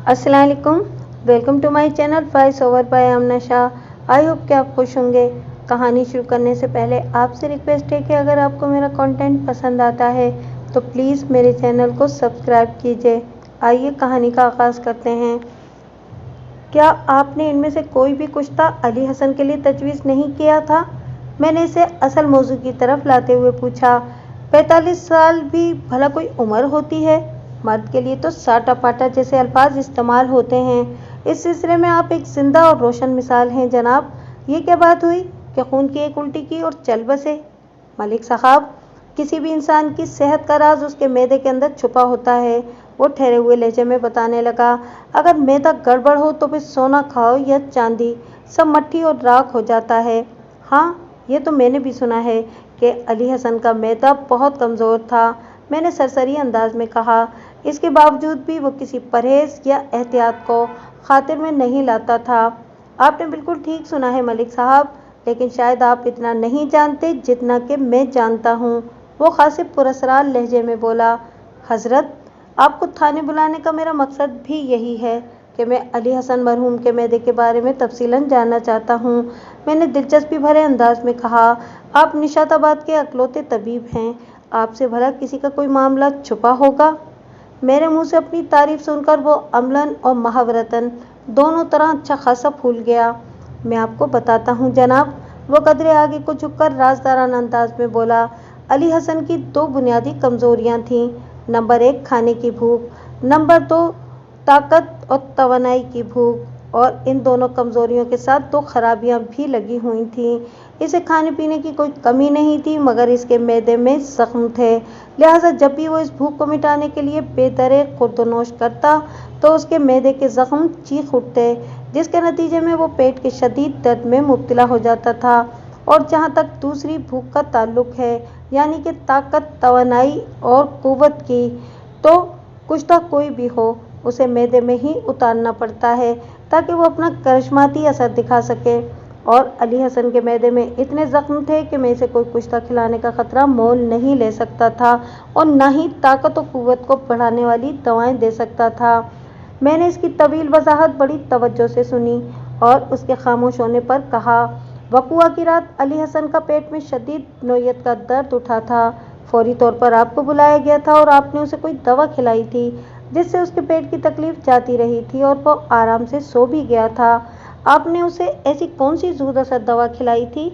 अस्सलाम वालेकुम, welcome to my channel voice over by Amna Shah. I hope कि आप खुश होंगे। कहानी शुरू करने से पहले आपसे रिक्वेस्ट है कि अगर आपको मेरा कंटेंट पसंद आता है तो प्लीज़ मेरे चैनल को सब्सक्राइब कीजिए। आइए कहानी का आगाज़ करते हैं। क्या आपने इनमें से कोई भी कुश्ता अली हसन के लिए तजवीज़ नहीं किया था? मैंने इसे असल मौजू की तरफ लाते हुए पूछा। 45 साल भी भला कोई उम्र होती है? मर्द के लिए तो साटा पाटा जैसे अल्फाज इस्तेमाल होते हैं। इस सिलसिले में आप एक जिंदा और रोशन मिसाल हैं जनाब। ये क्या बात हुई कि खून की एक उल्टी की और चल बसे? मलिक साहब, किसी भी इंसान की सेहत का राज उसके मैदे के अंदर छुपा होता है। वो ठहरे हुए लहजे में बताने लगा। अगर मैदा गड़बड़ हो तो फिर सोना खाओ या चांदी, सब मट्टी और राख हो जाता है। हाँ, ये तो मैंने भी सुना है कि अली हसन का मैदा बहुत कमज़ोर था, मैंने सरसरी अंदाज में कहा। इसके बावजूद भी वो किसी परहेज या एहतियात को खातिर में नहीं लाता था। आपने बिल्कुल ठीक सुना है मलिक साहब, लेकिन शायद आप इतना नहीं जानते जितना कि मैं जानता हूँ। वो खासिब पुरस्कार लहजे में बोला। हजरत, आपको थाने बुलाने का मेरा मकसद भी यही है कि मैं अली हसन मरहूम के मैदे के बारे में तफसीलन जानना चाहता हूँ। मैंने दिलचस्पी भरे अंदाज में कहा। आप निशाताबाद के अकलौते तबीब हैं, आपसे भला किसी का कोई मामला छुपा होगा? मेरे मुंह से अपनी तारीफ सुनकर वो अमलन और महावरतन दोनों तरह अच्छा खासा फूल गया। मैं आपको बताता हूँ जनाब, वो कदरे आगे को झुककर राजदाराना अंदाज में बोला। अली हसन की दो बुनियादी कमजोरियाँ थीं। नंबर 1 खाने की भूख, नंबर 2 ताकत और तवानाई की भूख। और इन दोनों कमजोरियों के साथ दो खराबियां भी लगी हुई थीं। इसे खाने पीने की कोई कमी नहीं थी, मगर इसके मैदे में जख्म थे। लिहाजा जब भी वो इस भूख को मिटाने के लिए बेदरे खुर्दनोश करता तो उसके मैदे के जख्म चीख उठते, जिसके नतीजे में वो पेट के शदीद दर्द में मुब्तला हो जाता था। और जहाँ तक दूसरी भूख का ताल्लुक है, यानी कि ताकत, तवानाई और कुव्वत की, तो कुश्ता कोई भी हो उसे मैदे में ही उतारना पड़ता है ताकि वो अपना करिश्माती असर दिखा सके। और अली हसन के मैदे में इतने जख्म थे कि मैं इसे कोई कुश्ता खिलाने का खतरा मोल नहीं ले सकता था और न ही ताकत और कुव्वत को बढ़ाने वाली दवाएं दे सकता था। मैंने इसकी तवील वजाहत बड़ी तवज्जो से सुनी और उसके खामोश होने पर कहा। वकुआ की रात अली हसन का पेट में शदीद नोयत का दर्द उठा था। फौरी तौर पर आपको बुलाया गया था और आपने उसे कोई दवा खिलाई थी जिससे उसके पेट की तकलीफ जाती रही थी और वो आराम से सो भी गया था। आपने उसे ऐसी कौन सी ज़ूद असर दवा खिलाई थी?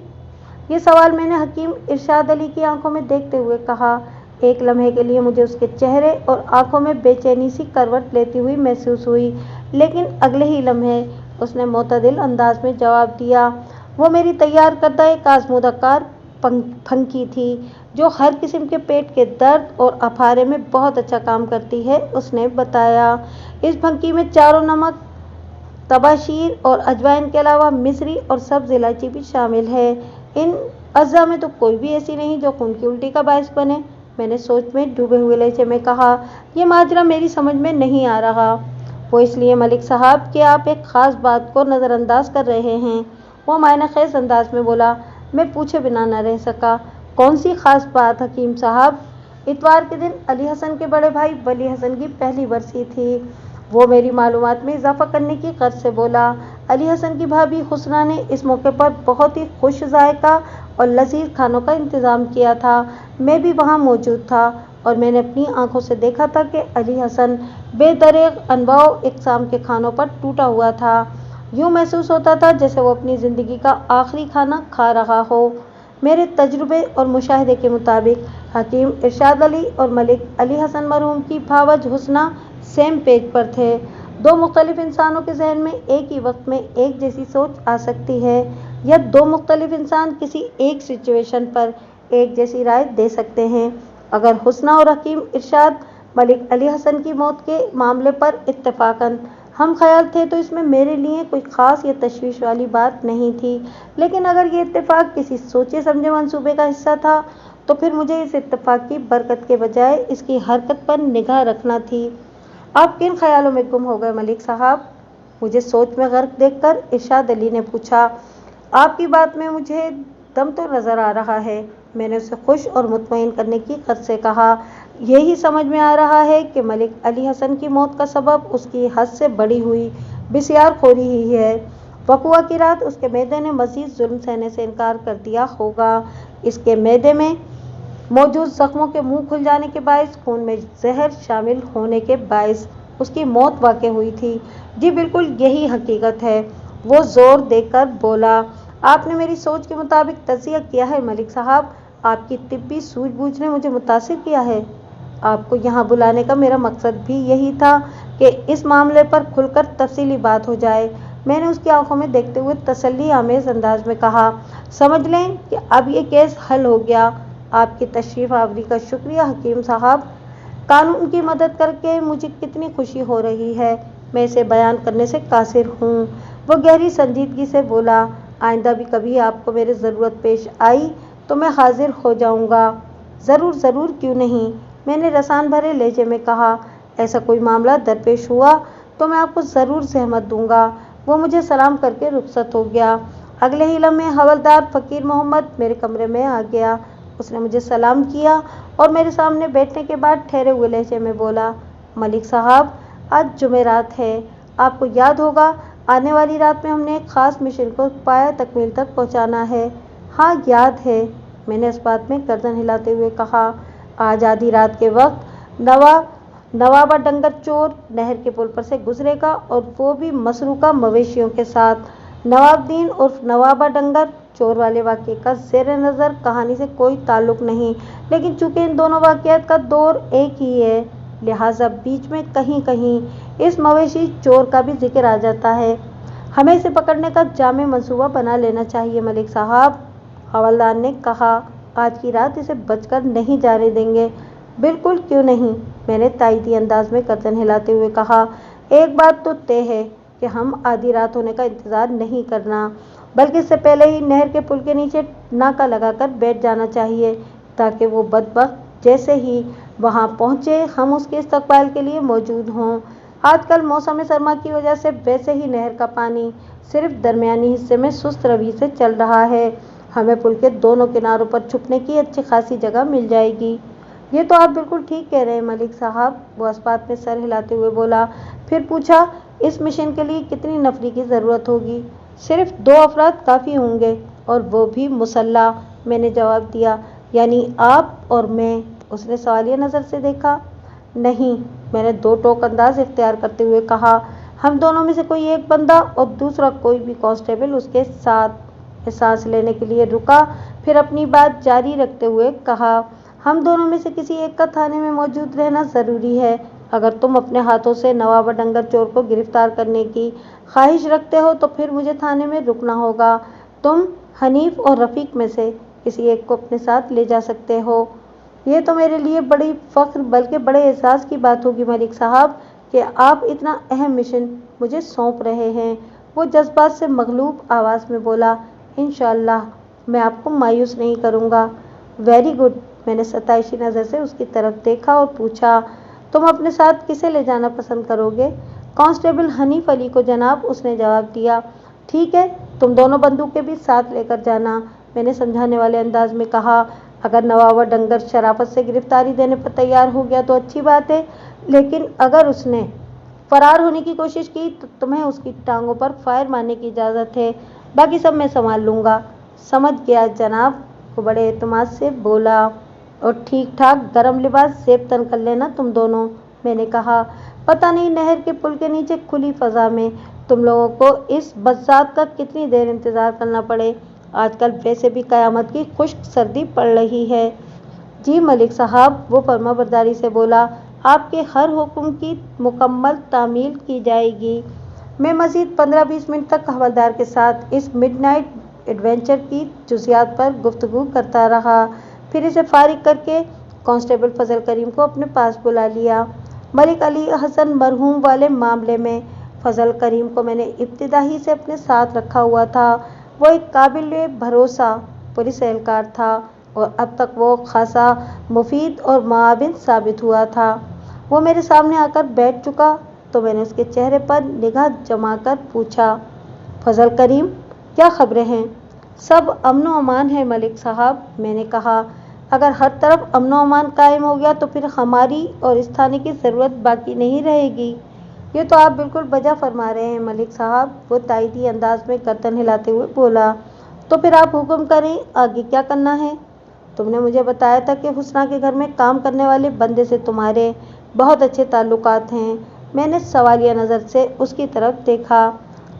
ये सवाल मैंने हकीम इरशाद अली की आंखों में देखते हुए कहा। एक लम्हे के लिए मुझे उसके चेहरे और आंखों में बेचैनी सी करवट लेती हुई महसूस हुई, लेकिन अगले ही लम्हे उसने मोतदिल अंदाज में जवाब दिया। वो मेरी तैयार करदा एक आजमूदा कार फंकी थी जो हर किस्म के पेट के दर्द और अफारे में बहुत अच्छा काम करती है, उसने बताया। इस फंकी में चारों नमक, तबाशीर और अजवाइन के अलावा मिस्री और सब्ज इलायची भी शामिल है। इन अज्जा में तो कोई भी ऐसी नहीं जो खून की उल्टी का बायस बने। मैंने सोच में डूबे हुए लहजे में कहा। यह माजरा मेरी समझ में नहीं आ रहा। वो इसलिए मलिक साहब कि आप एक ख़ास बात को नज़रअंदाज कर रहे हैं। वो मायना खेज अंदाज में बोला। मैं पूछे बिना न रह सका। कौन सी ख़ास बात हकीम साहब? इतवार के दिन अली हसन के बड़े भाई वली हसन की पहली बरसी थी। वो मेरी मालूमात में इजाफा करने की गर्ज से बोला। अली हसन की भाभी हुस्ना ने इस मौके पर बहुत ही खुश जायका और लजीज खानों का इंतज़ाम किया था। मैं भी वहाँ मौजूद था और मैंने अपनी आंखों से देखा था कि अली हसन बेदरेग अनवाओ इकसाम के खानों पर टूटा हुआ था। यूँ महसूस होता था जैसे वो अपनी ज़िंदगी का आखिरी खाना खा रहा हो। मेरे तजुर्बे और मुशाहिदे के मुताबिक हकीम इरशाद अली और मलिक अली हसन मरहूम की भावज हुस्ना सेम पेज पर थे। दो मुख्तलिफ इंसानों के जहन में एक ही वक्त में एक जैसी सोच आ सकती है, या दो मुख्तलिफ इंसान किसी एक सिचुएशन पर एक जैसी राय दे सकते हैं। अगर हुस्ना और हकीम इरशाद मलिक अली हसन की मौत के मामले पर इत्तेफाकन हम ख्याल थे तो इसमें मेरे लिए कोई ख़ास या तशवीश वाली बात नहीं थी। लेकिन अगर ये इत्तेफाक किसी सोचे समझे मंसूबे का हिस्सा था तो फिर मुझे इस इत्तेफाक की बरकत के बजाय इसकी हरकत पर निगाह रखना थी। आप किन ख्यालों में गुम हो गए मलिक साहब? मुझे सोच में गर्क देखकर इरशाद अली ने पूछा। आपकी बात में मुझे दम तो नज़र आ रहा है, मैंने उसे खुश और मुतमईन करने की गर्ज से कहा। यही समझ में आ रहा है कि मलिक अली हसन की मौत का सबब उसकी हद से बढ़ी हुई बिसियारखोरी ही है। वक़ुआ की रात उसके मैदे ने मज़ीद जुल्म सहने से इनकार कर दिया होगा। इसके मैदे में मौजूद जख्मों के मुंह खुल जाने के बायस खून में जहर शामिल होने के बायस उसकी मौत वाक़ई हुई थी। जी बिल्कुल यही हकीकत है। वो जोर देकर बोला। आपने मेरी सोच के मुताबिक तज़किया किया है मलिक साहब। आपकी तिब्बी सूझबूझ ने मुझे मुतासिर किया है। आपको यहाँ बुलाने का मेरा मकसद भी यही था कि इस मामले पर खुलकर तफसीली बात हो जाए। मैंने उसकी आंखों में देखते हुए तसल्ली आमेज अंदाज में कहा, समझ लें कि अब ये केस हल हो गया। आपकी तशरीफ आवरी का शुक्रिया हकीम साहब। कानून की मदद करके मुझे कितनी खुशी हो रही है, मैं इसे बयान करने से कासिर हूँ। वो गहरी संजीदगी से बोला, आइंदा भी कभी आपको मेरी ज़रूरत पेश आई तो मैं हाजिर हो जाऊँगा। ज़रूर ज़रूर, क्यों नहीं, मैंने रसान भरे लहजे में कहा। ऐसा कोई मामला दरपेश हुआ तो मैं आपको ज़रूर सहमत दूंगा। वो मुझे सलाम करके रुखसत हो गया। अगले ही लम्हे हवलदार फ़कीर मोहम्मद मेरे कमरे में आ गया। उसने मुझे सलाम किया और मेरे सामने बैठने के बाद ठहरे हुए लहजे में बोला, मलिक साहब, आज जुमेरात है। आपको याद होगा आने वाली रात में हमने एक ख़ास मिशन को पाया तकमील तक पहुंचाना है। हाँ याद है, मैंने इस बात में गर्दन हिलाते हुए कहा। आज आधी रात के वक्त नवाबा डंगर चोर नहर के पुल पर से गुजरेगा और वो भी मसरूका मवेशियों के साथ। नवाबदीन उर्फ नवाबा डंगर चोर वाले वाक़े का ज़ेर नज़र कहानी से कोई ताल्लुक़ नहीं, लेकिन चूँकि इन दोनों वाक़यात का दौर एक ही है, लिहाजा बीच में कहीं कहीं इस मवेशी चोर का भी जिक्र आ जाता है। हमें इसे पकड़ने का जामे मंसूबा बना लेना चाहिए मलिक साहब। हवलदार ने कहा, आज की रात इसे बचकर नहीं जाने देंगे। बिल्कुल, क्यों नहीं, मैंने तायदी अंदाज में गर्दन हिलाते हुए कहा। एक बात तो तय है कि हम आधी रात होने का इंतज़ार नहीं करना, बल्कि इससे पहले ही नहर के पुल के नीचे नाका लगाकर बैठ जाना चाहिए, ताकि वो बदबख्त जैसे ही वहाँ पहुँचे हम उसके इस्तकबाल के लिए मौजूद हों। आजकल मौसम सरमा की वजह से वैसे ही नहर का पानी सिर्फ दरमियानी हिस्से में सुस्त रवि से चल रहा है। हमें पुल के दोनों किनारों पर छुपने की अच्छी खासी जगह मिल जाएगी। ये तो आप बिल्कुल ठीक कह रहे हैं मलिक साहब। वो इस बात में सर हिलाते हुए बोला। फिर पूछा, इस मिशन के लिए कितनी नफरी की ज़रूरत होगी? सिर्फ 2 अफराद काफ़ी होंगे, और वो भी मुसल्लाह, मैंने जवाब दिया। यानी आप और मैं? उसने सवालिया नज़र से देखा। नहीं, मैंने 2 टोक अंदाज इख्तियार करते हुए कहा। हम दोनों में से कोई एक बंदा और दूसरा कोई भी कांस्टेबल उसके साथ। सांस लेने के लिए रुका, फिर अपनी बात जारी रखते हुए कहा, हम दोनों में से किसी एक का थाने में मौजूद रहना ज़रूरी है। अगर तुम अपने हाथों से नवाबा डंगर चोर को गिरफ्तार करने की ख्वाहिश रखते हो तो फिर मुझे थाने में रुकना होगा। तुम हनीफ और रफ़ीक में से किसी एक को अपने साथ ले जा सकते हो। ये तो मेरे लिए बड़ी फ़ख्र बल्कि बड़े एहसास की बात होगी मलिक साहब कि आप इतना अहम मिशन मुझे सौंप रहे हैं। वो जज्बात से मगलूब आवाज़ में बोला, इंशाअल्लाह मैं आपको मायूस नहीं करूँगा। वेरी गुड, मैंने सताइशी नज़र से उसकी तरफ देखा और पूछा, तुम अपने साथ किसे ले जाना पसंद करोगे? कांस्टेबल हनीफ अली को जनाब, उसने जवाब दिया। ठीक है, तुम दोनों बंदूकें भी साथ लेकर जाना, मैंने समझाने वाले अंदाज में कहा। अगर नवाबा डंगर शराफत से गिरफ्तारी देने पर तैयार हो गया तो अच्छी बात है, लेकिन अगर उसने फरार होने की कोशिश की तो तुम्हें उसकी टांगों पर फायर मारने की इजाज़त है। बाकी सब मैं संभाल लूँगा। समझ गया जनाब, वो बड़े एतमाद से बोला। और ठीक ठाक गर्म लिबास सेब तन कर लेना तुम दोनों, मैंने कहा। पता नहीं नहर के पुल के नीचे खुली फ़ज़ा में तुम लोगों को इस बरसात का कितनी देर इंतज़ार करना पड़े। आजकल वैसे भी क़यामत की खुश्क सर्दी पड़ रही है। जी मलिक साहब, वो फर्माबरदारी से बोला, आपके हर हुक्म की मुकम्मल तामील की जाएगी। मैं मज़ीद 15-20 मिनट तक हवलदार के साथ इस मिडनाइट एडवेंचर की जुज़ियात पर गुफ्तगू करता रहा। फिर इसे फारिग करके कांस्टेबल फजल करीम को अपने पास बुला लिया। मलिक अली हसन मरहूम वाले मामले में फजल करीम को मैंने इब्तिदा ही से अपने साथ रखा हुआ था। वो एक काबिल भरोसा पुलिस एहलकार था और अब तक वो खासा मुफीद और मुआविन साबित हुआ था। वो मेरे सामने आकर बैठ चुका तो मैंने उसके चेहरे पर निगाह जमाकर पूछा, फजल करीम, क्या खबरें हैं? सब अमन व अमान है मलिक साहब, मैंने कहा। अगर हर तरफ अमन व अमान कायम हो गया तो फिर हमारी और इस थाने की ज़रूरत बाकी नहीं रहेगी। ये तो आप बिल्कुल बजा फरमा रहे हैं मलिक साहब, वो तायदी अंदाज में गर्दन हिलाते हुए बोला। तो फिर आप हुक्म करें, आगे क्या करना है? तुमने मुझे बताया था कि हुस्ना के घर में काम करने वाले बंदे से तुम्हारे बहुत अच्छे ताल्लुकात हैं। मैंने सवालिया नज़र से उसकी तरफ देखा।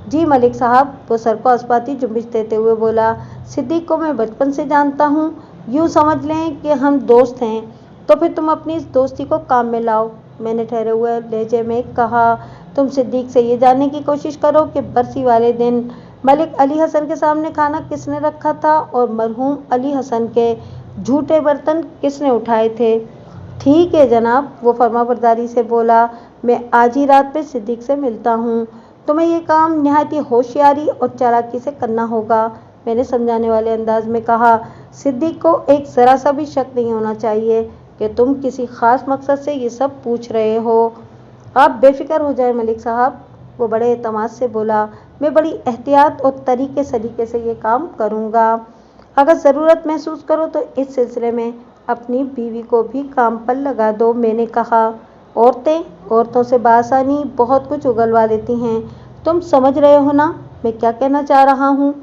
जी मलिक साहब, वो सर को अस्पाती जुम्बिश देते हुए बोला। सिद्दीक को मैं बचपन से जानता हूँ, यूँ समझ लें कि हम दोस्त हैं। तो फिर तुम अपनी इस दोस्ती को काम में लाओ, मैंने ठहरे हुए लहजे में कहा। तुम सिद्दीक से ये जानने की कोशिश करो कि बरसी वाले दिन मलिक अली हसन के सामने खाना किसने रखा था और मरहूम अली हसन के झूठे बर्तन किसने उठाए थे। ठीक है जनाब, वो फर्माबरदारी से बोला। मैं आज ही रात में सिद्दीक से मिलता हूँ। तुम्हें ये काम निहायत होशियारी और चालाकी से करना होगा, मैंने समझाने वाले अंदाज में कहा। सिद्दीक को एक ज़रा सा भी शक नहीं होना चाहिए कि तुम किसी ख़ास मकसद से ये सब पूछ रहे हो। आप बेफिक्र हो जाए मलिक साहब, वो बड़े एतमाद से बोला। मैं बड़ी एहतियात और तरीके सलीके से ये काम करूँगा। अगर ज़रूरत महसूस करो तो इस सिलसिले में अपनी बीवी को भी काम पर लगा दो, मैंने कहा। औरतों से बआसानी बहुत कुछ उगलवा लेती हैं। तुम समझ रहे हो ना मैं क्या कहना चाह रहा हूँ?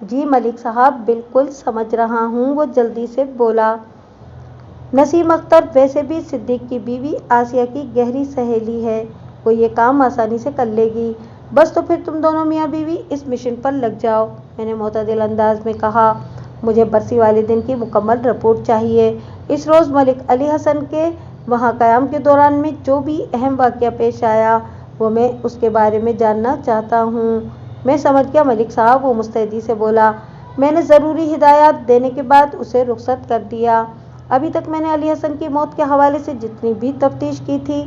जी मलिक साहब, बिल्कुल समझ रहा हूँ, वो जल्दी से बोला। नसीम अख्तर वैसे भी सिद्दीक की बीवी आसिया की गहरी सहेली है, वो ये काम आसानी से कर लेगी। बस तो फिर तुम दोनों मियाँ बीवी इस मिशन पर लग जाओ, मैंने मोतदिल अंदाज में कहा। मुझे बरसी वाले दिन की मुकम्मल रिपोर्ट चाहिए। इस रोज़ मलिक अली हसन के वहाँ क़याम के दौरान में जो भी अहम वाक़या पेश आया वो मैं उसके बारे में जानना चाहता हूँ। मैं समझ गया मलिक साहब, वो मुस्तैदी से बोला। मैंने ज़रूरी हिदायत देने के बाद उसे रुखसत कर दिया। अभी तक मैंने अली हसन की मौत के हवाले से जितनी भी तफ्तीश की थी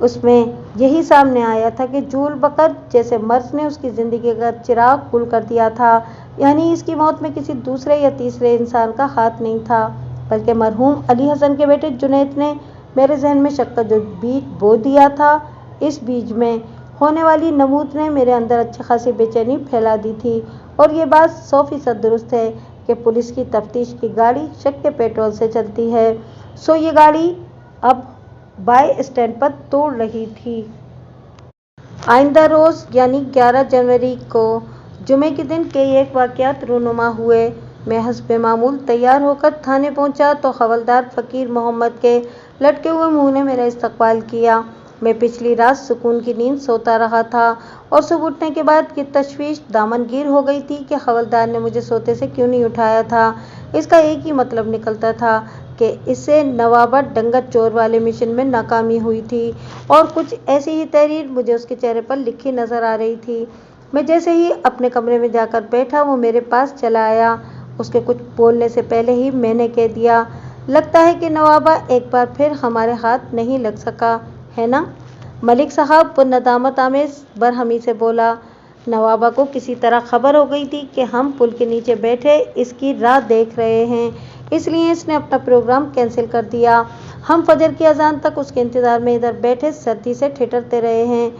उसमें यही सामने आया था कि जूल बकर जैसे मर्ज ने उसकी ज़िंदगी का चिराग गुल कर दिया था। यानी इसकी मौत में किसी दूसरे या तीसरे इंसान का हाथ नहीं था, बल्कि मरहूम अली हसन के बेटे जुनैद ने मेरे जहन में शक का जो बीज बो दिया था, इस बीज में होने वाली नमूद ने मेरे अंदर अच्छी खासी बेचैनी फैला दी थी। और ये बात 100% दुरुस्त है कि पुलिस की तफ्तीश की गाड़ी शक के पेट्रोल से चलती है। सो ये गाड़ी अब बाय स्टैंड पर तोड़ रही थी। आइंदा रोज़ यानी 11 जनवरी को जुमे के दिन कई एक वाक़यात रूनुमा हुए। मैं हस्बे मामूल तैयार होकर थाने पहुंचा तो हवलदार फ़कीर मोहम्मद के लटके हुए मुंह ने मेरा इस्तकबाल किया। मैं पिछली रात सुकून की नींद सोता रहा था और सुबह उठने के बाद की तशवीश दामनगीर हो गई थी कि हवलदार ने मुझे सोते से क्यों नहीं उठाया था। इसका एक ही मतलब निकलता था कि इससे नवाबा डंगर चोर वाले मिशन में नाकामी हुई थी और कुछ ऐसी ही तहरीर मुझे उसके चेहरे पर लिखी नज़र आ रही थी। मैं जैसे ही अपने कमरे में जाकर बैठा वो मेरे पास चला आया। उसके कुछ बोलने से पहले ही मैंने कह दिया, लगता है कि नवाबा एक बार फिर हमारे हाथ नहीं लग सका है ना? मलिक साहब, वो नदामत आमेज़ बरहमी से बोला। नवाबा को किसी तरह खबर हो गई थी कि हम पुल के नीचे बैठे इसकी राह देख रहे हैं, इसलिए इसने अपना प्रोग्राम कैंसिल कर दिया। हम फजर की अजान तक उसके इंतज़ार में इधर बैठे सर्दी से ठिठुरते रहे हैं।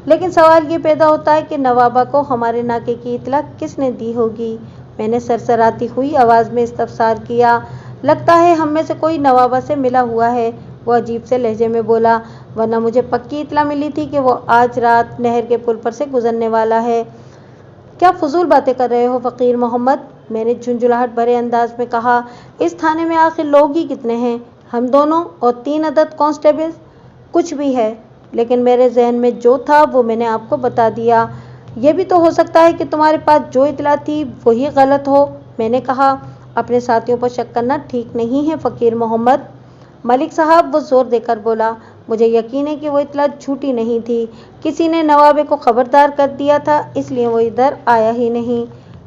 लेकिन सवाल ये पैदा होता है कि नवाबा को हमारे नाके की इत्तला किसने दी होगी? मैंने सरसराती हुई आवाज़ में इस्तफसार किया। लगता है हम में से कोई नवाबा से मिला हुआ है, वो अजीब से लहजे में बोला, वरना मुझे पक्की इत्तला मिली थी कि वो आज रात नहर के पुल पर से गुजरने वाला है। क्या फजूल बातें कर रहे हो फ़कीर मोहम्मद, मैंने झुंझुलाहट भरे अंदाज में कहा। इस थाने में आखिर लोग ही कितने हैं? हम दोनों और 3 अदद कांस्टेबल, कुछ भी है, लेकिन मेरे जहन में जो था वो मैंने आपको बता दिया। ये भी तो हो सकता है कि तुम्हारे पास जो इत्तला थी वही गलत हो, मैंने कहा। अपने साथियों पर शक करना ठीक नहीं है फ़कीर मोहम्मद, मलिक साहब वो ज़ोर देकर बोला। मुझे यकीन है कि वो इत्तला झूठी नहीं थी। किसी ने नवाबे को खबरदार कर दिया था, इसलिए वो इधर आया ही नहीं।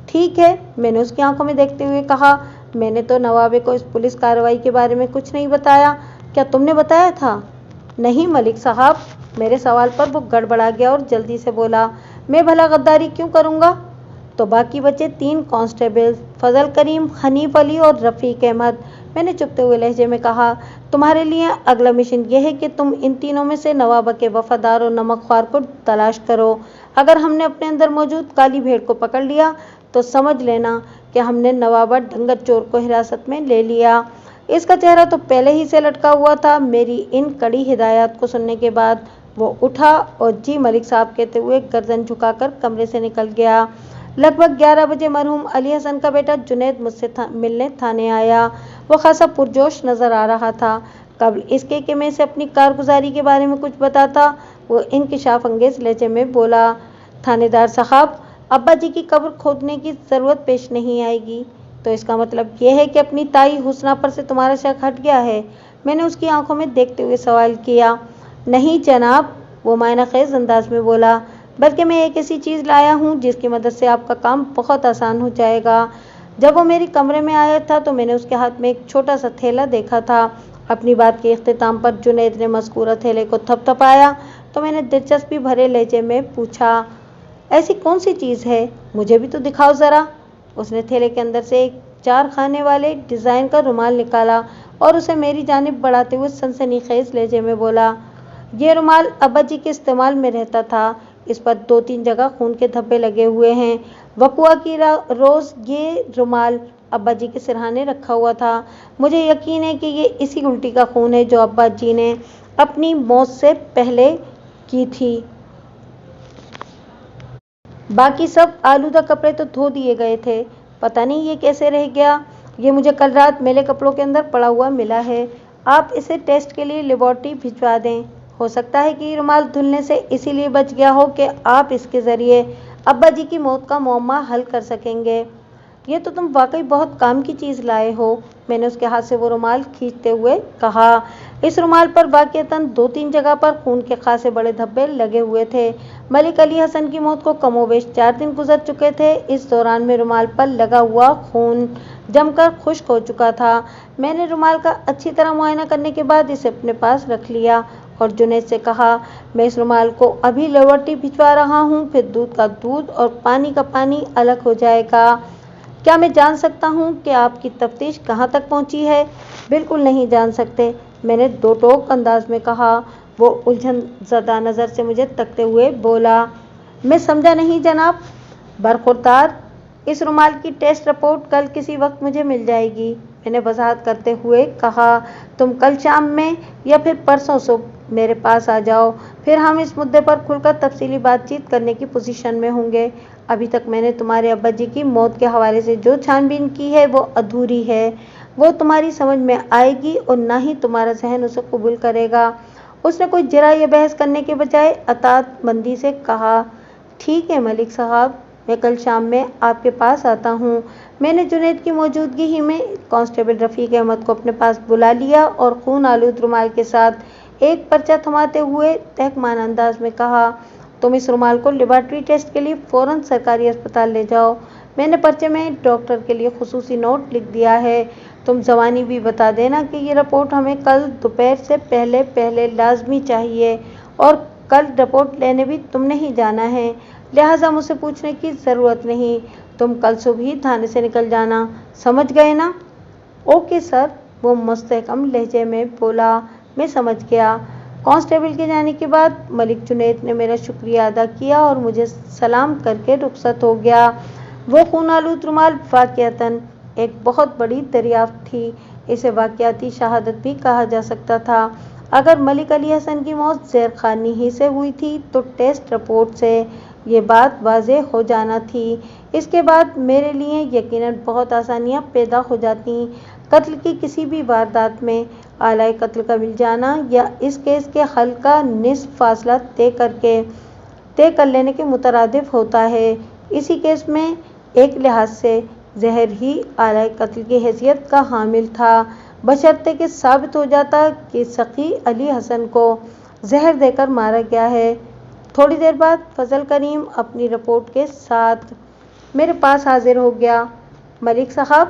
ठीक है, मैंने उसकी आंखों में देखते हुए कहा। मैंने तो नवाबे को इस पुलिस कार्रवाई के बारे में कुछ नहीं बताया, क्या तुमने बताया था? नहीं मलिक साहब, मेरे सवाल पर वो गड़बड़ा गया और जल्दी से बोला, मैं भला गद्दारी क्यों करूँगा? तो बाकी बचे 3 कांस्टेबल फजल करीम, हनीफ अली और रफ़ीक अहमद, मैंने चुपते हुए लहजे में कहा। तुम्हारे लिए अगला मिशन यह है कि तुम इन तीनों में से नवाबा के वफादार और नमकख्वार को तलाश करो। अगर हमने अपने अंदर मौजूद काली भेड़ को पकड़ लिया तो समझ लेना कि हमने नवाबा डंगर चोर को हिरासत में ले लिया। اس کا چہرہ تو پہلے ہی سے لٹکا ہوا تھا۔ میری ان کڑی ہدایات کو سننے کے بعد وہ اٹھا اور جی ملک صاحب کہتے ہوئے گردن جھکا کر کمرے سے نکل گیا۔ لگ بھگ 11 بجے مرحوم علی حسن کا بیٹا جنید مجھ سے ملنے تھانے آیا۔ وہ خاصا پرجوش نظر آ رہا تھا۔ قبل اس کے کہ میں اسے اپنی کارگزاری کے بارے میں کچھ بتاتا، وہ انکشاف انگیز لہجے میں بولا، تھانے دار صاحب، ابا جی کی قبر کھودنے کی ضرورت پیش نہیں آئے گی، تو اس کا مطلب یہ ہے کہ اپنی تائی حسنہ پر سے تمہارا شک ہٹ گیا ہے؟ میں نے اس کی آنکھوں میں دیکھتے ہوئے سوال کیا۔ نہیں جناب، وہ معنی خیز انداز میں بولا، بلکہ میں ایک ایسی چیز لایا ہوں جس کی مدد سے آپ کا کام بہت آسان ہو جائے گا۔ جب وہ میری کمرے میں آیا تھا تو میں نے اس کے ہاتھ میں ایک چھوٹا سا تھیلا دیکھا تھا۔ اپنی بات کے اختتام پر جنید نے مذکورہ تھیلے کو تھپ تھپایا تو میں نے دلچسپی بھرے لہجے میں پوچھا، ایسی کون سی چیز ہے؟ مجھے بھی تو دکھاؤ ذرا۔ اس نے تھیلے کے اندر سے ایک 4 خانے والے ڈیزائن کا رومال نکالا اور اسے میری جانب بڑھاتے ہوئے سنسنی خیز لہجے میں بولا، یہ رومال ابا جی کے استعمال میں رہتا تھا۔ اس پر 2-3 جگہ خون کے دھبے لگے ہوئے ہیں۔ وقوع کی روز یہ رومال ابا جی کے سرہانے رکھا ہوا تھا۔ مجھے یقین ہے کہ یہ اسی الٹی کا خون ہے جو ابا جی نے اپنی موت سے پہلے کی تھی۔ باقی سب آلودہ کپڑے تو دھو دیے گئے تھے، پتہ نہیں یہ کیسے رہ گیا۔ یہ مجھے کل رات میلے کپڑوں کے اندر پڑا ہوا ملا ہے۔ آپ اسے ٹیسٹ کے لیے لیبارٹری بھجوا دیں۔ ہو سکتا ہے کہ یہ رومال دھلنے سے اسی لیے بچ گیا ہو کہ آپ اس کے ذریعے ابا جی کی موت کا معمہ حل کر سکیں گے۔ یہ تو تم واقعی بہت کام کی چیز لائے ہو، میں نے اس کے ہاتھ سے وہ رومال کھینچتے ہوئے کہا۔ اس رومال پر واقعتاً 2-3 جگہ پر خون کے خاصے بڑے دھبے لگے ہوئے تھے۔ ملک علی حسن کی موت کو کم و بیش 4 دن گزر چکے تھے۔ اس دوران میں رومال پر لگا ہوا خون جم کر خشک ہو چکا تھا۔ میں نے رومال کا اچھی طرح معائنہ کرنے کے بعد اسے اپنے پاس رکھ لیا اور جنید سے کہا، میں اس رومال کو ابھی لیبارٹری بھجوا رہا ہوں، پھر دودھ کا دودھ اور پانی کا پانی الگ ہو جائے گا۔ کیا میں جان سکتا ہوں کہ آپ کی تفتیش کہاں تک پہنچی ہے؟ بالکل نہیں جان سکتے، میں نے 2 ٹوک انداز میں کہا۔ وہ الجھن زدہ نظر سے مجھے تکتے ہوئے بولا، میں سمجھا نہیں جناب۔ برخوردار، اس رومال کی ٹیسٹ رپورٹ کل کسی وقت مجھے مل جائے گی، میں نے وضاحت کرتے ہوئے کہا۔ تم کل شام میں یا پھر پرسوں صبح میرے پاس آ جاؤ، پھر ہم اس مدعے پر کھل کر تفصیلی بات چیت کرنے کی پوزیشن میں ہوں گے۔ ابھی تک میں نے تمہارے ابا جی کی موت کے حوالے سے جو چھان بین کی ہے وہ ادھوری ہے، وہ تمہاری سمجھ میں آئے گی اور نہ ہی تمہارا ذہن اسے قبول کرے گا۔ اس نے کوئی جرح یا بحث کرنے کے بجائے اطاعت مندی سے کہا، ٹھیک ہے ملک صاحب، میں کل شام میں آپ کے پاس آتا ہوں۔ میں نے جنید کی موجودگی ہی میں کانسٹیبل رفیق احمد کو اپنے پاس بلا لیا اور خون آلود رومال کے ساتھ ایک پرچہ تھماتے ہوئے تحقیرانہ انداز میں کہا، تم اس رومال کو لیبارٹری ٹیسٹ کے لیے فوراً سرکاری اسپتال لے جاؤ۔ میں نے پرچے میں ڈاکٹر کے لیے خصوصی نوٹ لکھ دیا ہے۔ تم زبانی بھی بتا دینا کہ یہ رپورٹ ہمیں کل دوپہر سے پہلے لازمی چاہیے، اور کل رپورٹ لینے بھی تم نے ہی جانا ہے، لہٰذا مجھ سے پوچھنے کی ضرورت نہیں۔ تم کل صبح ہی تھانے سے نکل جانا، سمجھ گئے نا؟ اوکے سر، وہ مستحکم لہجے میں بولا، میں سمجھ گیا۔ کانسٹیبل کے جانے کے بعد ملک جنید نے میرا شکریہ ادا کیا اور مجھے سلام کر کے رخصت ہو گیا۔ وہ خون آلود رومال واقعتاً ایک بہت بڑی دریافت تھی، اسے واقعاتی شہادت بھی کہا جا سکتا تھا۔ اگر ملک علی حسن کی موت زہر خوانی ہی سے ہوئی تھی تو ٹیسٹ رپورٹ سے یہ بات واضح ہو جانا تھی۔ اس کے بعد میرے لیے یقیناً بہت آسانیاں پیدا ہو جاتیں۔ قتل کی کسی بھی واردات میں آلۂ قتل کا مل جانا یا اس کیس کے حل کا نصف فاصلہ طے کر لینے کے مترادف ہوتا ہے۔ اسی کیس میں ایک لحاظ سے زہر ہی آلۂ قتل کی حیثیت کا حامل تھا، بشرطے کہ ثابت ہو جاتا کہ سخی علی حسن کو زہر دے کر مارا گیا ہے۔ تھوڑی دیر بعد فضل کریم اپنی رپورٹ کے ساتھ میرے پاس حاضر ہو گیا۔ ملک صاحب،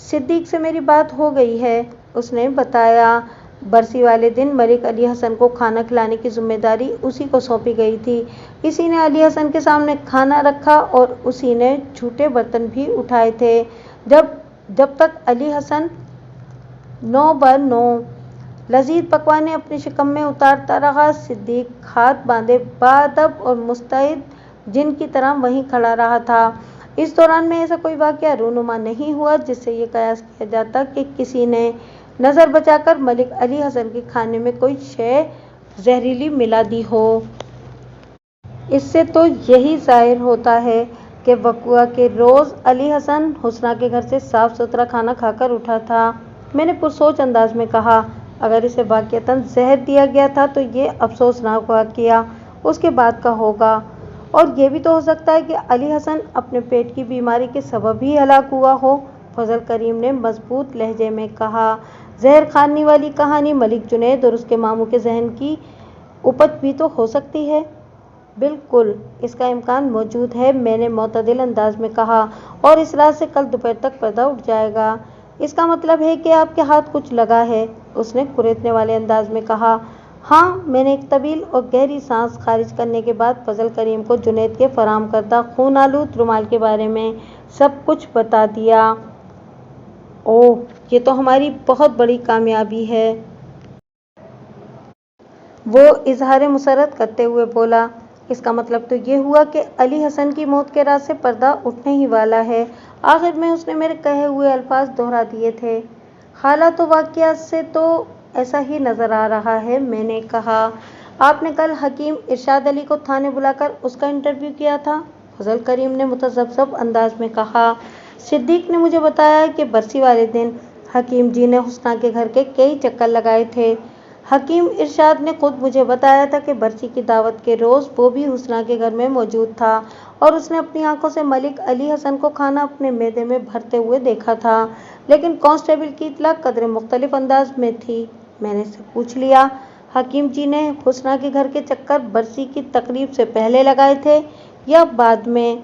صدیق سے میری بات ہو گئی ہے، اس نے بتایا۔ برسی والے دن ملک علی حسن کو کھانا کھلانے کی ذمہ داری اسی کو سونپی گئی تھی۔ اسی نے علی حسن کے سامنے کھانا رکھا اور اسی نے جھوٹے برتن بھی اٹھائے تھے۔ جب تک علی حسن 9/9 لذیذ پکوانیں اپنی شکم میں اتارتا رہا، صدیق ہاتھ باندھے باادب اور مستعد جن کی طرح وہیں کھڑا رہا تھا۔ اس دوران میں ایسا کوئی واقعہ رونما نہیں ہوا جس سے یہ قیاس किया जाता कि किसी ने नज़र बचाकर मलिक अली हसन के खाने में कोई शय जहरीली मिला दी हो। इससे तो यही जाहिर होता है कि वक़्वा के रोज़ अली हसन हुस्ना के घर से साफ सुथरा खाना खाकर उठा था। मैंने पुरसोच अंदाज में कहा, अगर इसे वाक़िअतन जहर दिया गया था तो ये अफसोसनाक वाक़िया उसके बाद का होगा। और ये भी तो हो सकता है कि अली हसन अपने पेट की बीमारी के सबब ही हलाक हुआ हो। फजल करीम ने मजबूत लहजे में कहा। जहर खाने वाली कहानी मलिक जुनैद और उसके मामू के जहन की उपज भी तो हो सकती है। बिल्कुल, इसका इम्कान मौजूद है, मैंने मोतदिल अंदाज में कहा, और इस रात से कल दोपहर तक पर्दा उठ जाएगा। इसका मतलब है कि आपके हाथ कुछ लगा है, उसने कुरेदने वाले अंदाज में कहा। हाँ, मैंने एक तवील और गहरी सांस खारिज करने के बाद फजल करीम को जुनैद के फराहम करदा खून आलूद रुमाल के बारे में सब कुछ बता दिया। ओह, ये तो हमारी बहुत बड़ी कामयाबी है, वो इजहार मुसरत करते हुए बोला। इसका मतलब तो ये हुआ कि अली हसन की मौत के रात से पर्दा उठने ही वाला है। आखिर में उसने मेरे कहे हुए अल्फाज दोहरा दिए थे। हालात व वाक़ियात से तो ऐसा ही नज़र आ रहा है, मैंने कहा। आपने कल हकीम इरशाद अली को थाने बुलाकर उसका इंटरव्यू किया था? फजल करीम ने मुतज़ब्ज़ब अंदाज में कहा। सिद्दीक ने मुझे बताया कि बरसी वाले दिन हकीम जी ने हुस्ना के घर के कई चक्कर लगाए थे। हकीम इरशाद ने खुद मुझे बताया था कि बरसी की दावत के रोज़ वो भी हुस्ना के घर में मौजूद था और उसने अपनी आंखों से मलिक अली हसन को खाना अपने मैदे में भरते हुए देखा था। लेकिन कांस्टेबल की इत्तला कदरे मुख्तलिफ अंदाज में थी। मैंने से पूछ लिया, हकीम जी ने हुस्ना के घर के चक्कर बरसी की तकरीब से पहले लगाए थे या बाद में?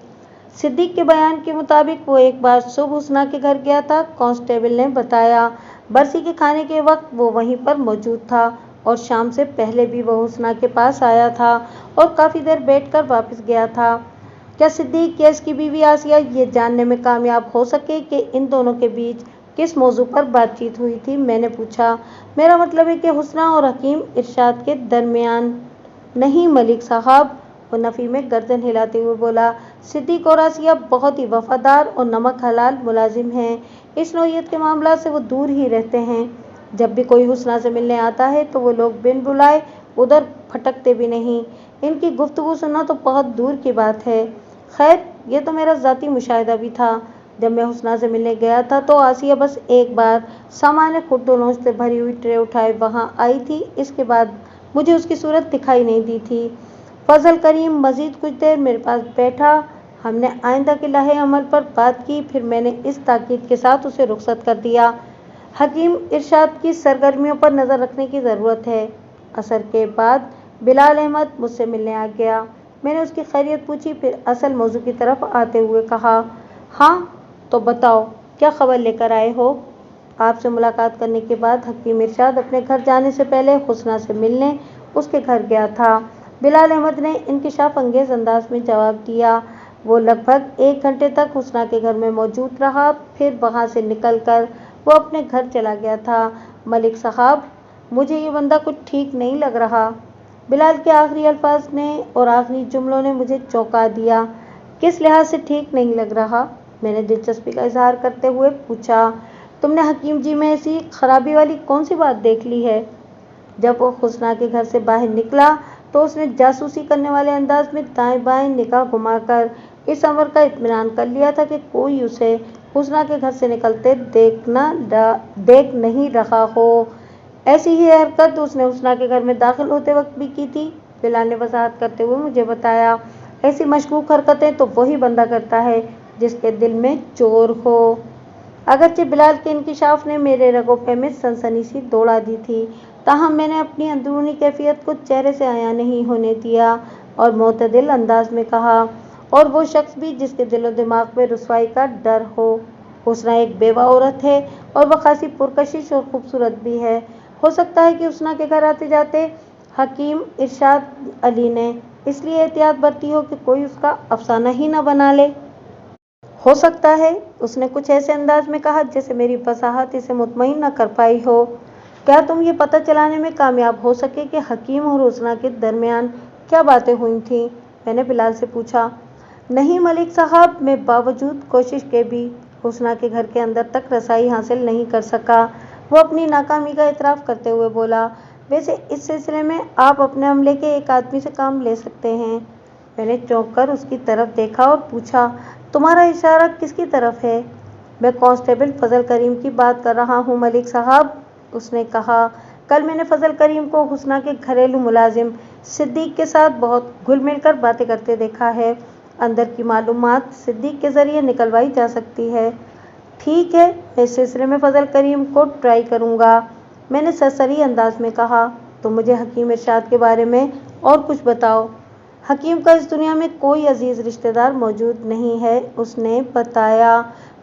सिद्दीक के बयान के मुताबिक वो एक बार सुबह हुस्ना के घर गया था, कांस्टेबल ने बताया। बरसी के खाने के वक्त वो वहीं पर मौजूद था और शाम से पहले भी वो हुस्ना के पास आया था और काफ़ी देर बैठकर वापस गया था। क्या सिद्दीक या इसकी बीवी आसिया ये जानने में कामयाब हो सके कि इन दोनों के बीच किस मौजू पर बातचीत हुई थी? मैंने पूछा। मेरा मतलब है कि हुस्ना और हकीम इरशाद के दरमियान। नहीं मलिक साहब, वो नफ़ी में गर्दन हिलाते हुए बोला। सिद्दीक और आसिया बहुत ही वफादार और नमक हलाल मुलाजिम हैं। इस नौइयत के मामला से वो दूर ही रहते हैं। जब भी कोई हुस्ना से मिलने आता है तो वो लोग बिन बुलाए उधर फटकते भी नहीं। इनकी गुफ्तगू सुनना तो बहुत दूर की बात है। खैर, ये तो मेरा ज़ाती मुशाहिदा भी था। जब मैं हुस्ना से मिलने गया था तो आसिया बस एक बार सामान्य खुर्दोनोश से भरी हुई ट्रे उठाए वहाँ आई थी। इसके बाद मुझे उसकी सूरत दिखाई नहीं दी थी। फजल करीम मजीद कुछ देर मेरे पास बैठा। हमने आइंदा के लाहे अमल पर बात की। फिर मैंने इस ताकीद के साथ उसे रुखसत कर दिया, हकीम इरशाद की सरगर्मियों पर नज़र रखने की ज़रूरत है। असर के बाद बिलाल अहमद मुझसे मिलने आ गया। मैंने उसकी खैरियत पूछी, फिर असल मौजू की तरफ आते हुए कहा, हाँ तो बताओ, क्या खबर लेकर आए हो? आपसे मुलाकात करने के बाद हकीम इरशाद अपने घर जाने से पहले हुस्ना से मिलने उसके घर गया था। बिलाल अहमद ने इंकिशाफ अंगेज़ अंदाज में जवाब दिया। वो लगभग 1 घंटे तक हुस्ना के घर में मौजूद रहा, फिर वहाँ से निकल कर वो अपने घर चला गया था। मलिक साहब, मुझे ये बंदा कुछ ठीक नहीं लग रहा। बिलाल के आखिरी अल्फाज ने और आखिरी जुमलों ने मुझे चौंका दिया। किस लिहाज से ठीक नहीं लग रहा? मैंने दिलचस्पी का इजहार करते हुए पूछा। तुमने हकीम जी में ऐसी खराबी वाली कौन सी बात देख ली है? जब वो हुस्ना के घर से बाहर निकला तो उसने जासूसी करने वाले अंदाज में दाएं बाएं निगाह घुमाकर इस अमर का इत्मीनान कर लिया था कि कोई उसे हुस्ना के घर से निकलते देख नहीं रहा हो। ऐसी ही हरकत उसने हुस्ना के घर में दाखिल होते वक्त भी की थी। बिलाल ने वजाहत करते हुए मुझे बताया। ऐसी मशकूक हरकतें तो वही बंदा करता है जिसके दिल में चोर हो। अगरचे बिलाल के इंकिशाफ ने मेरे रगोपे में सनसनी सी दौड़ा दी थी, ताहम मैंने अपनी अंदरूनी कैफियत को चेहरे से आया नहीं होने दिया और मोतदिल अंदाज में कहा, और वो शख्स भी जिसके दिलो दिमाग में रुसवाई का डर हो। हुस्ना एक बेवा औरत है और वह खासी पुरकशिश और खूबसूरत भी है। हो सकता है कि हुस्ना के घर आते जाते हकीम इरशाद अली ने इसलिए एहतियात बरती हो कि कोई उसका अफसाना ही न बना ले। हो सकता है, उसने कुछ ऐसे अंदाज में कहा जैसे मेरी वसाहत इसे मुतमईन न कर पाई हो। क्या तुम ये पता चलाने में कामयाब हो सके कि हकीम और हुस्ना के दरमियान क्या बातें हुई थीं? मैंने बिलाल से पूछा। नहीं मलिक साहब, मैं बावजूद कोशिश के भी हुस्ना के घर के अंदर तक रसाई हासिल नहीं कर सका। वो अपनी नाकामी का इतराफ़ करते हुए बोला, वैसे इस सिलसिले में आप अपने अमले के एक आदमी से काम ले सकते हैं। मैंने चौंक कर उसकी तरफ देखा और पूछा, तुम्हारा इशारा किसकी तरफ है? मैं कांस्टेबल फजल करीम की बात कर रहा हूँ मलिक साहब, उसने कहा। कल मैंने फजल करीम को हुस्ना के घरेलू मुलाजिम सिद्दीक के साथ बहुत घुल मिल कर बातें करते देखा है। अंदर की मालूमात सिद्दीक के जरिए निकलवाई जा सकती है। ठीक है, मैं इस सिलसिले में फजल करीम को ट्राई करूँगा, मैंने सरसरी अंदाज में कहा। तो मुझे हकीम इरशाद के बारे में और कुछ बताओ। हकीम का इस दुनिया में कोई अजीज़ रिश्तेदार मौजूद नहीं है, उसने बताया।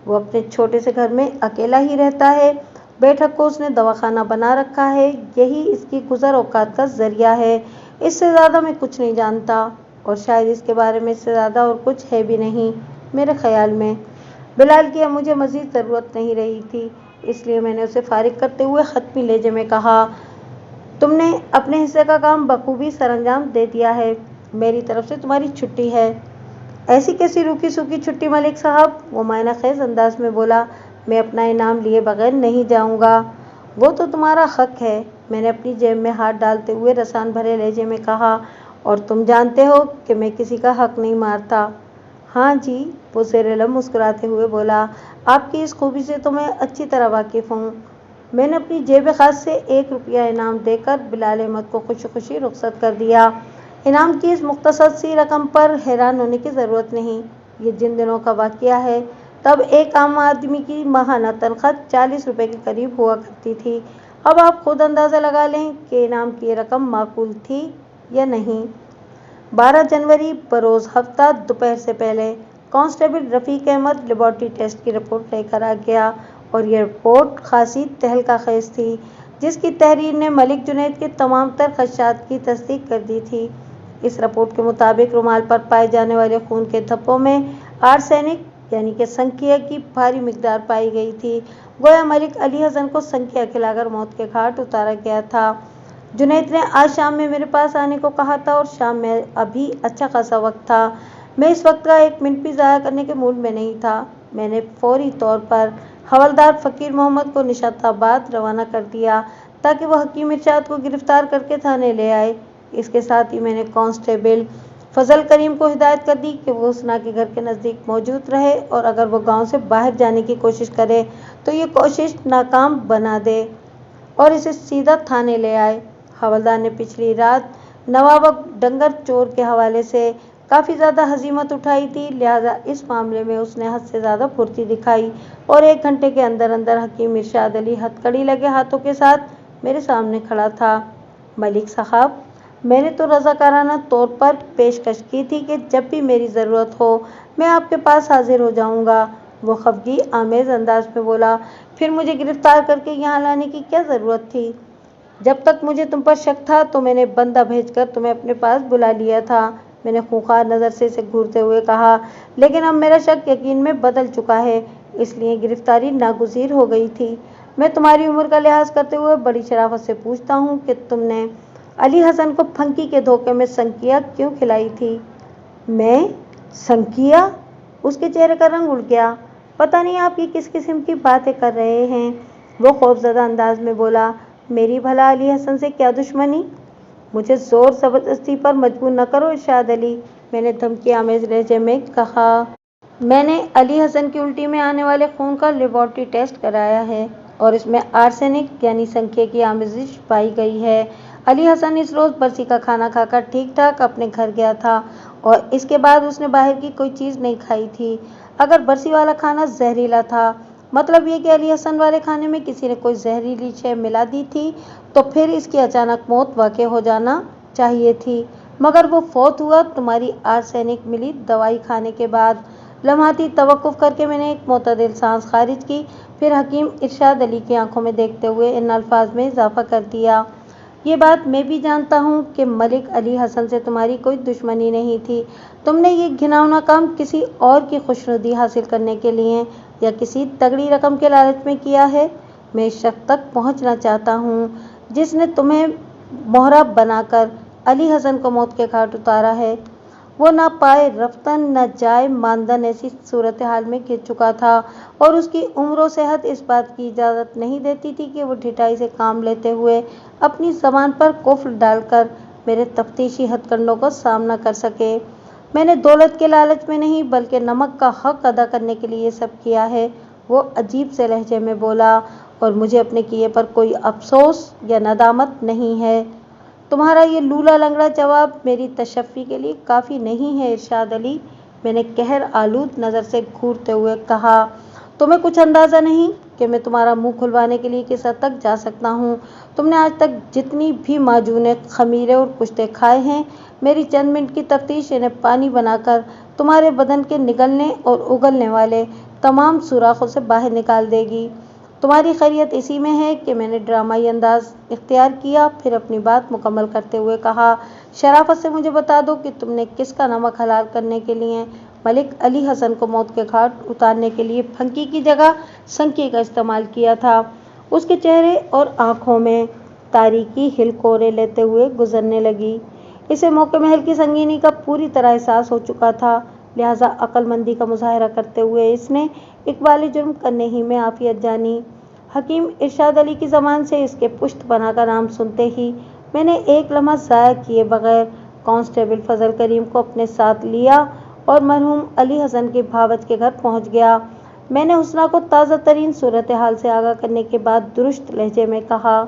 वो अपने छोटे से घर में अकेला ही रहता है। बैठक को उसने दवाखाना बना रखा है, यही इसकी गुजर औकात का जरिया है। इससे ज़्यादा मैं कुछ नहीं जानता, और शायद इसके बारे में इससे ज़्यादा और कुछ है भी नहीं मेरे ख्याल में। बिलाल की अब मुझे मज़ीद ज़रूरत नहीं रही थी, इसलिए मैंने उसे फारिग करते हुए ख़त्मी लहजे में कहा, तुमने अपने हिस्से का काम बखूबी सरअंजाम दे दिया है, मेरी तरफ से तुम्हारी छुट्टी है। ऐसी कैसी रूखी सूखी छुट्टी मलिक साहब? वो मायना खेज अंदाज में बोला, मैं अपना इनाम लिए बगैर नहीं जाऊंगा। वो तो तुम्हारा हक है, मैंने अपनी जेब में हाथ डालते हुए रसान भरे लहजे में कहा, और तुम जानते हो कि मैं किसी का हक नहीं मारता। हाँ जी, वो ज़ेर-ए-लब मुस्कुराते हुए बोला, आपकी इस खूबी से तो मैं अच्छी तरह वाकिफ़ हूँ। मैंने अपनी जेब खास से 1 रुपया इनाम देकर बिलाल अहमद को खुशी खुशी रुखसत कर दिया। इनाम की इस मुख्तसर सी रकम पर हैरान होने की ज़रूरत नहीं, ये जिन दिनों का वाक़या है, तब एक आम आदमी की माहाना तनख्वाह 40 रुपये के करीब हुआ करती थी। अब आप खुद अंदाज़ा लगा लें कि इनाम की रकम माकूल थी या नहीं। 12 जनवरी बरोज़ हफ्ता दोपहर से पहले कांस्टेबल रफ़ीक अहमद लेबॉर्ट्री टेस्ट की रिपोर्ट लेकर आ गया, और यह रिपोर्ट खासी तहलका खेज थी, जिसकी तहरीर ने मलिक जुनैद के तमाम तर खदशात की तस्दीक कर दी थी। इस रिपोर्ट के मुताबिक रुमाल पर पाए जाने वाले खून के धब्बों में आर्सेनिक यानी कि संख्या की भारी मिकदार पाई गई थी। गोया मलिक अली हसन को संख्या खिलाकर मौत के घाट उतारा गया था। जुनैद ने आज शाम में मेरे पास आने को कहा था, और शाम में अभी अच्छा खासा वक्त था। मैं इस वक्त का 1 मिनट भी ज़ाया करने के मूड में नहीं था। मैंने फौरी तौर पर हवलदार फ़कीर मोहम्मद को निशाताबाद रवाना कर दिया, ताकि वह हकीम इरशाद को गिरफ्तार करके थाने ले आए। इसके साथ ही मैंने कांस्टेबल फजल करीम को हिदायत कर दी कि वो हुस्ना के घर के नज़दीक मौजूद रहे, और अगर वो गांव से बाहर जाने की कोशिश करे तो ये कोशिश नाकाम बना दे और इसे सीधा थाने ले आए। हवलदार ने पिछली रात नवाब डंगर चोर के हवाले से काफ़ी ज़्यादा हजीमत उठाई थी, लिहाजा इस मामले में उसने हद से ज़्यादा फुर्ती दिखाई, और 1 घंटे के अंदर अंदर हकीम इरशाद अली हथकड़ी लगे हाथों के साथ मेरे सामने खड़ा था। मलिक साहब, मैंने तो रज़ाकाराना तौर पर पेशकश की थी कि जब भी मेरी ज़रूरत हो मैं आपके पास हाजिर हो जाऊंगा, वो खफगी आमेज़ अंदाज में बोला। फिर मुझे गिरफ्तार करके यहाँ लाने की क्या ज़रूरत थी? जब तक मुझे तुम पर शक था तो मैंने बंदा भेजकर तुम्हें अपने पास बुला लिया था, मैंने खूंखार नज़र से इसे घूरते हुए कहा। लेकिन अब मेरा शक यकीन में बदल चुका है, इसलिए गिरफ्तारी नागुज़ीर हो गई थी। मैं तुम्हारी उम्र का लिहाज करते हुए बड़ी शराफत से पूछता हूँ कि तुमने अली हसन को फंकी के धोखे में संकिया क्यों खिलाई थी? मैं? संकिया? उसके चेहरे का रंग उड़ गया। पता नहीं आप ये किस किस्म की बातें कर रहे हैं, वो खौफज़दा अंदाज में बोला। मेरी भला अली हसन से क्या दुश्मनी? मुझे ज़ोर ज़बरदस्ती पर मजबूर न करो इरशाद अली, मैंने धमकी आमेज़ लहजे में कहा। मैंने अली हसन की उल्टी में आने वाले खून का लेबॉर्ट्री टेस्ट कराया है, और इसमें आर्सेनिक यानी संख्या की आमेजिश पाई गई है। अली हसन इस रोज़ बरसी का खाना खाकर ठीक ठाक अपने घर गया था, और इसके बाद उसने बाहर की कोई चीज़ नहीं खाई थी। अगर बरसी वाला खाना जहरीला था, मतलब ये कि अली हसन वाले खाने में किसी ने कोई जहरीली शय मिला दी थी, तो फिर इसकी अचानक मौत वाक़ई हो जाना चाहिए थी। मगर वो फौत हुआ तुम्हारी आर्सेनिक मिली दवाई खाने के बाद। लम्हाती तवक्कुफ़ करके मैंने एक मोतदिल सांस खारिज की, फिर हकीम इरशाद अली की आंखों में देखते हुए इन अल्फाज में इजाफा कर दिया, ये बात मैं भी जानता हूँ कि मलिक अली हसन से तुम्हारी कोई दुश्मनी नहीं थी। तुमने ये घिनौना काम किसी और की खुशनुदी हासिल करने के लिए या किसी तगड़ी रकम के लालच में किया है। मैं इस शख्स तक पहुँचना चाहता हूँ जिसने तुम्हें मोहरा बनाकर अली हसन को मौत के घाट उतारा है, वो ना पाए रफ्तन न जाए मानदन ऐसी सूरत हाल में घिर चुका था और उसकी उम्र और सेहत इस बात की इजाज़त नहीं देती थी कि वो ढिठाई से काम लेते हुए अपनी ज़बान पर कुफ्र डालकर मेरे तफ्तीशी हथकंडों का सामना कर सके। मैंने दौलत के लालच में नहीं बल्कि नमक का हक अदा करने के लिए ये सब किया है, वो अजीब से लहजे में बोला, और मुझे अपने किए पर कोई अफसोस या नदामत नहीं है। तुम्हारा ये लूला लंगड़ा जवाब मेरी तशफ़ी के लिए काफ़ी नहीं है इरशाद अली, मैंने कहर आलूद नज़र से घूरते हुए कहा। तुम्हें कुछ अंदाज़ा नहीं कि मैं तुम्हारा मुंह खुलवाने के लिए किस हद तक जा सकता हूँ। तुमने आज तक जितनी भी माजूने खमीरे और कुश्ते खाए हैं, मेरी चंद मिनट की तफ्तीश इन्हें पानी बनाकर तुम्हारे बदन के निगलने और उगलने वाले तमाम सुराखों से बाहर निकाल देगी। तुम्हारी खैरियत इसी में है कि मैंने ड्रामाई अंदाज इख्तियार किया, फिर अपनी बात मुकम्मल करते हुए कहा, शराफत से मुझे बता दो कि तुमने किसका नमक हलाल करने के लिए मलिक अली हसन को मौत के घाट उतारने के लिए फंकी की जगह संकी का इस्तेमाल किया था। उसके चेहरे और आंखों में तारीकी हिलकोरे लेते हुए गुजरने लगी। इसे मौके महल की संगीनी का पूरी तरह एहसास हो चुका था, लिहाजा अक्लमंदी का मुजाहरा करते हुए इसने इकबाल जुर्म करने ही में आफियत जानी। हकीम इरशाद अली की ज़बान से इसके पुश्तपना का नाम सुनते ही मैंने एक लम्हा ज़ाया किए बगैर कांस्टेबल फजल करीम को अपने साथ लिया और मरहूम अली हसन के भावत के घर पहुंच गया। मैंने हुस्ना को ताज़ा तरीन सूरत हाल से आगाह करने के बाद दुरुस्त लहजे में कहा,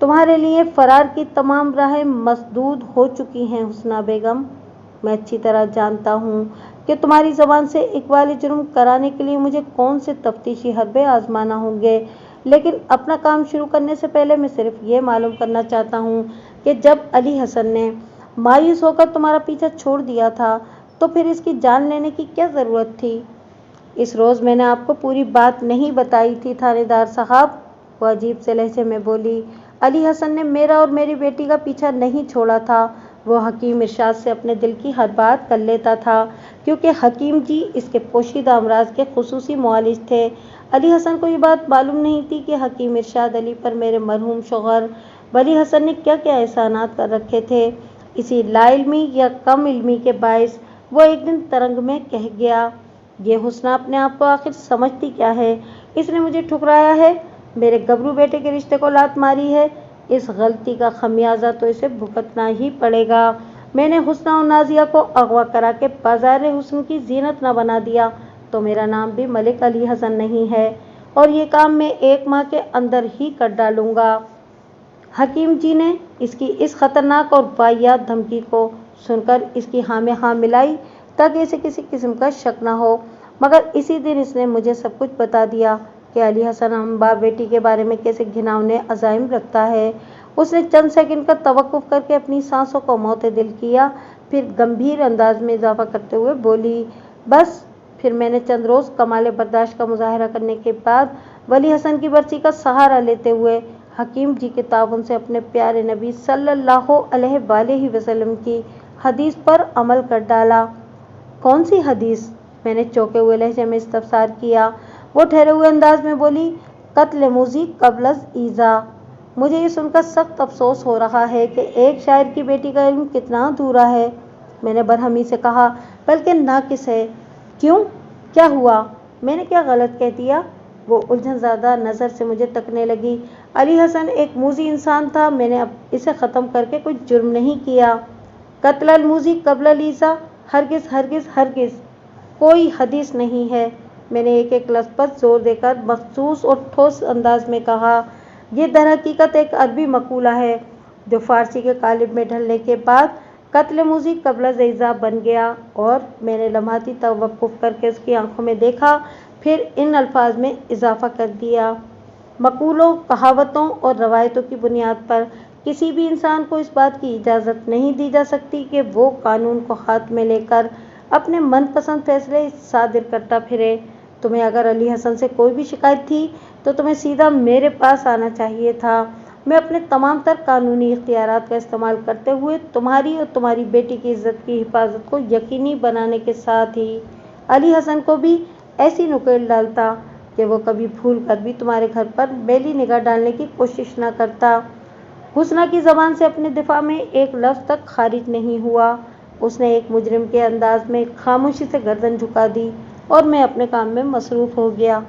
तुम्हारे लिए फरार की तमाम राहें मसदूद हो चुकी हैं हुस्ना बेगम। मैं अच्छी तरह जानता हूँ कि तुम्हारी ज़बान से इकबाल जुर्म कराने के लिए मुझे कौन से तफ्तीशी हरबे आजमाना होंगे, लेकिन अपना काम शुरू करने से पहले मैं सिर्फ ये मालूम करना चाहता हूँ कि जब अली हसन ने मायूस होकर तुम्हारा पीछा छोड़ दिया था तो फिर इसकी जान लेने की क्या ज़रूरत थी। इस रोज़ मैंने आपको पूरी बात नहीं बताई थी थानेदार साहब, वो अजीब से लहजे में बोली। अली हसन ने मेरा और मेरी बेटी का पीछा नहीं छोड़ा था, वो हकीम इरशाद से अपने दिल की हर बात कर लेता था, क्योंकि हकीम जी इसके पोशीदा अमराज के खुसूसी मुआलिज थे। अली हसन को ये बात मालूम नहीं थी कि हकीम इरशाद अली पर मेरे मरहूम शौहर वली हसन ने क्या क्या एहसानात कर रखे थे। इसी लाइल्मी या कम इल्मी के बायस वो एक दिन तरंग में कह गया, ये हुस्ना अपने आप को आखिर समझती क्या है, इसने मुझे ठुकराया है, मेरे गबरू बेटे के रिश्ते को लात मारी है, इस गलती का खमियाजा तो इसे भुगतना ही पड़ेगा। मैंने हुस्ना और नाजिया को अगवा करा के बाजार हुस्न की जीनत न बना दिया तो मेरा नाम भी मलिक अली हसन नहीं है, और ये काम मैं 1 माह के अंदर ही कर डालूंगा। हकीम जी ने इसकी इस खतरनाक और वाहियात धमकी को सुनकर इसकी हाँ में हाँ मिलाई ताकि इसे किसी किस्म का शक न हो, मगर इसी दिन इसने मुझे सब कुछ बता दिया कि अली हसन हम बाप बेटी के बारे में कैसे घिनौने अज़ाइम रखता है। उसने चंद सेकंड का तवक्कुफ करके अपनी सांसों को मोतदिल किया, फिर गंभीर अंदाज में इजाफा करते हुए बोली, बस फिर मैंने चंद रोज़ कमाल बर्दाश्त का मुजाहरा करने के बाद वली हसन की बरसी का सहारा लेते हुए हकीम जी के ताउन से अपने प्यारे नबी सल्लल्लाहु अलैहि वसल्लम की हदीस पर अमल कर डाला। कौन सी हदीस? मैंने चौंके हुए लहजे में इस्तफसार किया। वो ठहरे हुए अंदाज में बोली, कत्ल मूजी कबलज ईज़ा। मुझे ये सुनकर सख्त अफसोस हो रहा है कि एक शायर की बेटी का इल्म कितना अधूरा है। मैंने बरहमी से कहा, बल्कि नाकिस है। क्यों, क्या हुआ, मैंने क्या गलत कह दिया? वो उलझन ज़्यादा नज़र से मुझे तकने लगी। अली हसन एक मूजी इंसान था, मैंने अब इसे ख़त्म करके कोई जुर्म नहीं किया। कत्ल मूजी कबल ईज़ा, हरगिज़ हरगिज़ हरगिज़ कोई हदीस नहीं है। मैंने एक एक लफ्ज़ पर जोर देकर मखसूस और ठोस अंदाज में कहा। ये दरहकीकत एक अरबी मकूला है जो फ़ारसी के कालिब में ढलने के बाद कत्ल मूजी कबल ईज़ा बन गया, और मैंने लम्हाती तवक्कुफ़ करके उसकी आंखों में देखा, फिर इन अल्फाज में इजाफा कर दिया, मकूलों, कहावतों और रवायतों की बुनियाद पर किसी भी इंसान को इस बात की इजाज़त नहीं दी जा सकती कि वो कानून को हाथ में लेकर अपने मनपसंद फैसले सादिर करता फिरे। तुम्हें अगर अली हसन से कोई भी शिकायत थी तो तुम्हें सीधा मेरे पास आना चाहिए था। मैं अपने तमाम तर कानूनी इख्तियारात का इस्तेमाल करते हुए तुम्हारी और तुम्हारी बेटी की इज्जत की हिफाजत को यकीनी बनाने के साथ ही अली हसन को भी ऐसी नुकेल डालता कि वो कभी भूल कर भी तुम्हारे घर पर मैली निगाह डालने की कोशिश न करता। हुस्ना की ज़बान से अपने दिफा में एक लफ्ज़ तक खारिज नहीं हुआ। اس نے ایک مجرم کے انداز میں خاموشی سے گردن جھکا دی اور میں اپنے کام میں مصروف ہو گیا۔